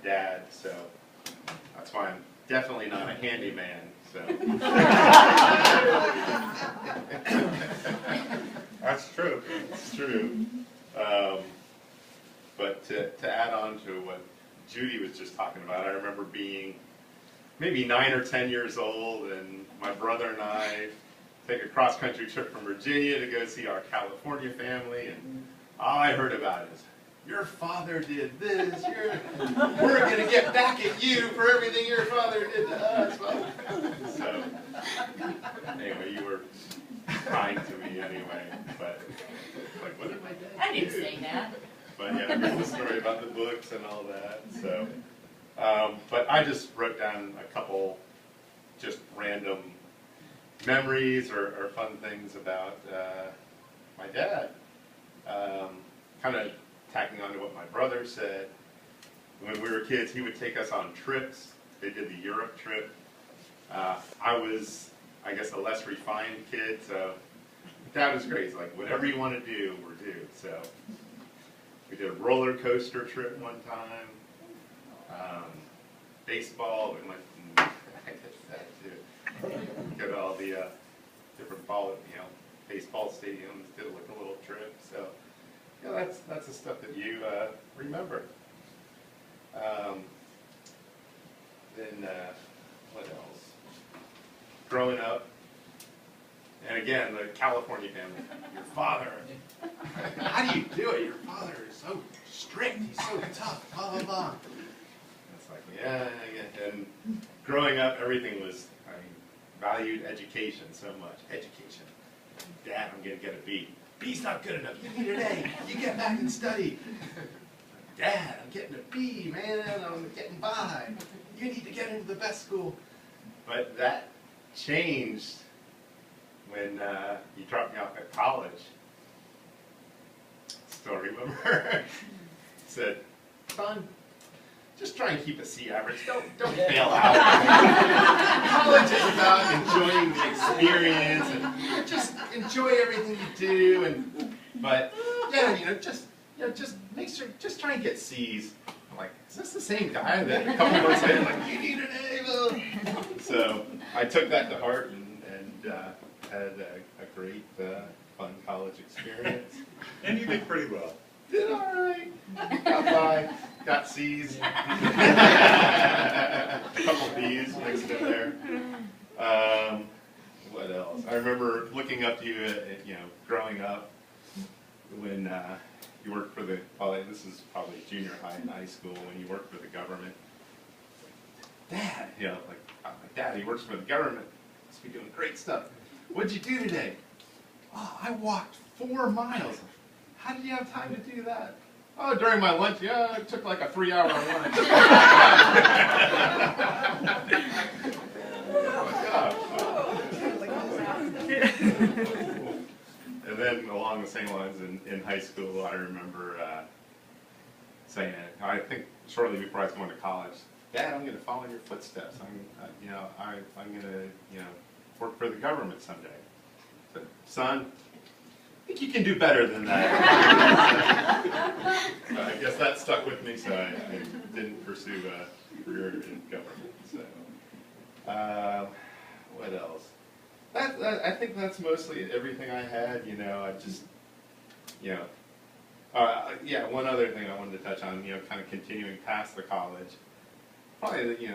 dad, so that's why I'm definitely not a handyman. So that's true. It's true. But to add on to what Judy was just talking about, I remember being maybe 9 or 10 years old, and my brother and I take a cross-country trip from Virginia to go see our California family, and all I heard about is, your father did this, we're going to get back at you for everything your father did to us. Well, so, anyway, you were kind to me anyway, but, like, what did my dad do? I didn't say that. But yeah, I heard the story about the books and all that, so. But I just wrote down a couple just random memories or fun things about my dad. Kind of tacking on to what my brother said. When we were kids, he would take us on trips. They did the Europe trip. I was, I guess, a less refined kid, so Dad was great. He's like, whatever you want to do, we're due. So we did a roller coaster trip one time. Baseball, we went and I did that too. Go to all the different baseball stadiums, did like a little trip. So yeah, that's the stuff that you remember. Then what else? Growing up, and again, the California family. Your father, how do you do it? Your father is so strict. He's so tough. Blah blah blah. It's like, yeah. And growing up, everything was, I valued education so much. Education. Dad, I'm going to get a B. B's not good enough. You need an A. You get back and study. Dad, I'm getting a B, man. I'm getting by. You need to get into the best school. But that changed when you dropped me off at college. Still remember. Said, son, just try and keep a C average. Don't fail out. College is about enjoying the experience and just enjoy everything you do. But yeah, just make sure, just try and get C's. I'm like, is this the same guy that a couple months later, like, you need an A? So I took that to heart and had a great, fun college experience. And you did pretty well. Did all right. Got by. Got C's. A couple B's mixed in there. What else? I remember looking up to you, growing up when you worked for this is probably junior high and high school, when you worked for the government. Dad, my dad, he works for the government. Must be doing great stuff. What'd you do today? Oh, I walked 4 miles. How did you have time to do that? Oh, during my lunch, yeah, I took like a 3-hour lunch. And then along the same lines in high school, I remember saying, I think shortly before I was going to college, Dad, I'm going to follow in your footsteps. I'm going to work for the government someday. I said, son, I think you can do better than that. I guess that stuck with me, so I didn't pursue a career in government. So, what else? I think that's mostly everything I had. I just, yeah. One other thing I wanted to touch on, kind of continuing past the college. Probably,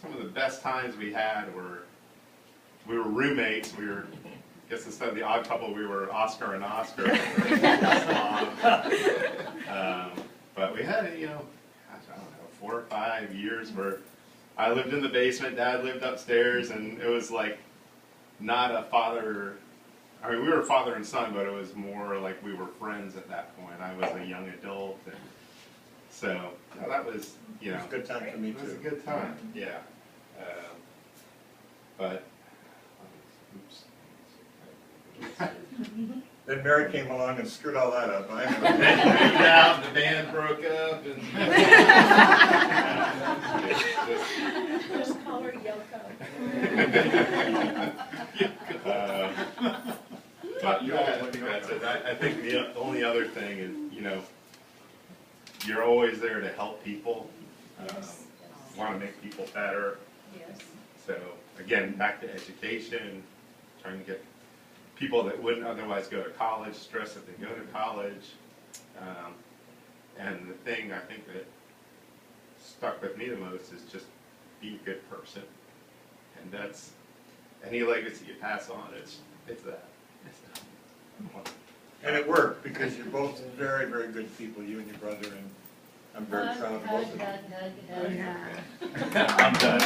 some of the best times we had we were roommates. We were. I guess instead of the odd couple, we were Oscar and Oscar. But we had, I don't know, 4 or 5 years where I lived in the basement, Dad lived upstairs, and it was like not a father. I mean, we were father and son, but it was more like we were friends at that point. I was a young adult, and so that was, It was a good time for me too. It was a good time, yeah. But. Oops. Then Mary came along and screwed all that up. Then you moved out, the band broke up, and Just color Yoko. But yeah, I think that's it. I think the only other thing is, you're always there to help people. want to make people better. Yes. So again, back to education, trying to get people that wouldn't otherwise go to college, stress if they go to college. And the thing I think that stuck with me the most is just be a good person. And that's, any legacy you pass on, it's that. And it worked, because you're both very, very good people, you and your brother, and I'm very proud of both of you. I'm done.